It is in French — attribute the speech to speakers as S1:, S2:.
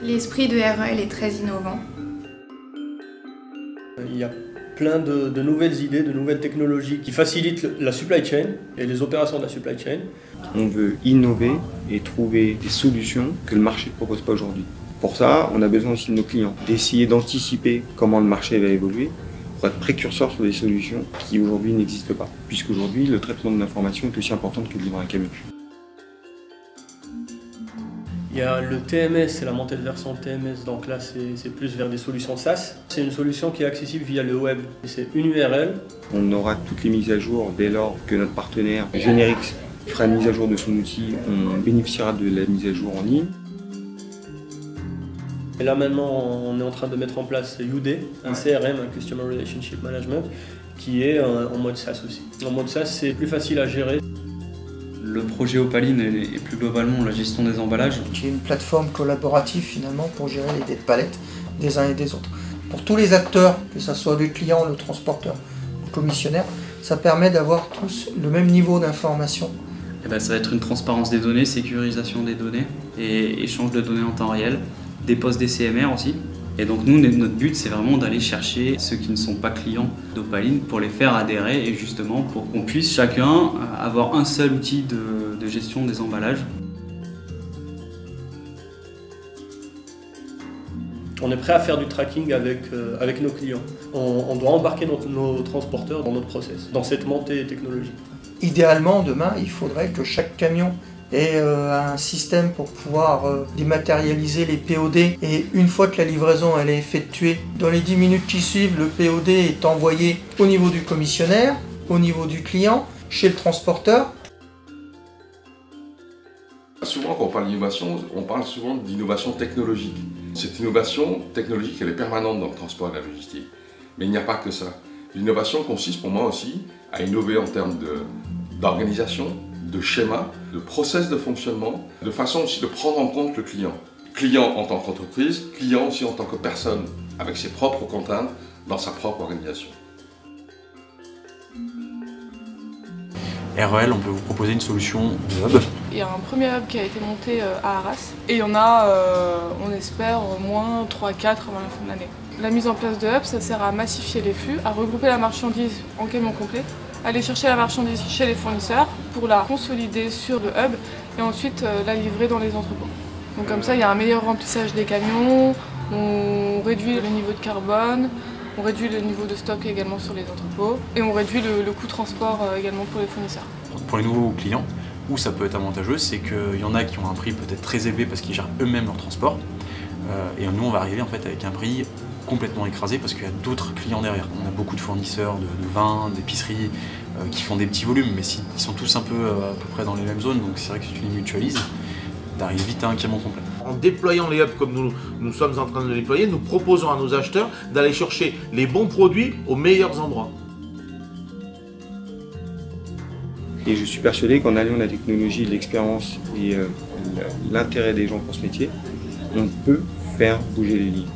S1: L'esprit de REL est très innovant.
S2: Il y a plein de nouvelles idées, de nouvelles technologies qui facilitent la supply chain et les opérations de la supply chain.
S3: On veut innover et trouver des solutions que le marché ne propose pas aujourd'hui. Pour ça, on a besoin aussi de nos clients, d'essayer d'anticiper comment le marché va évoluer pour être précurseur sur des solutions qui aujourd'hui n'existent pas. Puisqu'aujourd'hui, le traitement de l'information est aussi important que de livrer un camion.
S2: Il y a le TMS, c'est la montée de version TMS, donc là c'est plus vers des solutions SaaS. C'est une solution qui est accessible via le web, c'est une URL.
S3: On aura toutes les mises à jour dès lors que notre partenaire Generix fera une mise à jour de son outil, on bénéficiera de la mise à jour en ligne.
S2: Et là maintenant on est en train de mettre en place UD, un CRM, un Customer Relationship Management, qui est en mode SaaS aussi. En mode SaaS c'est plus facile à gérer.
S4: Le projet Opaline et plus globalement la gestion des emballages.
S5: J'ai une plateforme collaborative finalement pour gérer les dés de palette des uns et des autres. Pour tous les acteurs, que ce soit le client, le transporteur, le commissionnaire, ça permet d'avoir tous le même niveau d'information.
S4: Ça va être une transparence des données, sécurisation des données et échange de données en temps réel, des postes des CMR aussi. Et donc nous, notre but, c'est vraiment d'aller chercher ceux qui ne sont pas clients d'Opaline pour les faire adhérer et justement pour qu'on puisse chacun avoir un seul outil de gestion des emballages.
S2: On est prêt à faire du tracking avec nos clients. On doit embarquer nos transporteurs dans notre process, dans cette montée technologique.
S5: Idéalement, demain, il faudrait que chaque camion ait un système pour pouvoir dématérialiser les POD et une fois que la livraison elle est effectuée, dans les 10 minutes qui suivent, le POD est envoyé au niveau du commissionnaire, au niveau du client, chez le transporteur.
S6: Souvent quand on parle d'innovation, on parle souvent d'innovation technologique. Cette innovation technologique elle est permanente dans le transport et la logistique. Mais il n'y a pas que ça. L'innovation consiste pour moi aussi à innover en termes d'organisation, de schéma, de process de fonctionnement, de façon aussi de prendre en compte le client. Client en tant qu'entreprise, client aussi en tant que personne, avec ses propres contraintes dans sa propre organisation.
S7: REL, on peut vous proposer une solution de hub.
S8: Il y a un premier hub qui a été monté à Arras et il y en a, on espère, au moins 3-4 avant la fin de l'année. La mise en place de hub, ça sert à massifier les flux, à regrouper la marchandise en camion complet, aller chercher la marchandise chez les fournisseurs pour la consolider sur le hub et ensuite la livrer dans les entrepôts. Donc comme ça, il y a un meilleur remplissage des camions, on réduit le niveau de carbone, on réduit le niveau de stock également sur les entrepôts et on réduit le coût de transport également pour les fournisseurs.
S7: Pour les nouveaux clients, où ça peut être avantageux, c'est qu'il y en a qui ont un prix peut-être très élevé parce qu'ils gèrent eux-mêmes leur transport. Et nous, on va arriver en fait avec un prix complètement écrasé parce qu'il y a d'autres clients derrière. On a beaucoup de fournisseurs de vin, d'épiceries qui font des petits volumes, mais ils sont tous un peu à peu près dans les mêmes zones, donc c'est vrai que si tu les mutualises, d'arriver vite à un camion complet.
S9: En déployant les hubs comme nous sommes en train de le déployer, nous proposons à nos acheteurs d'aller chercher les bons produits aux meilleurs endroits.
S3: Et je suis persuadé qu'en alliant la technologie, l'expérience et l'intérêt des gens pour ce métier, on peut faire bouger les lignes.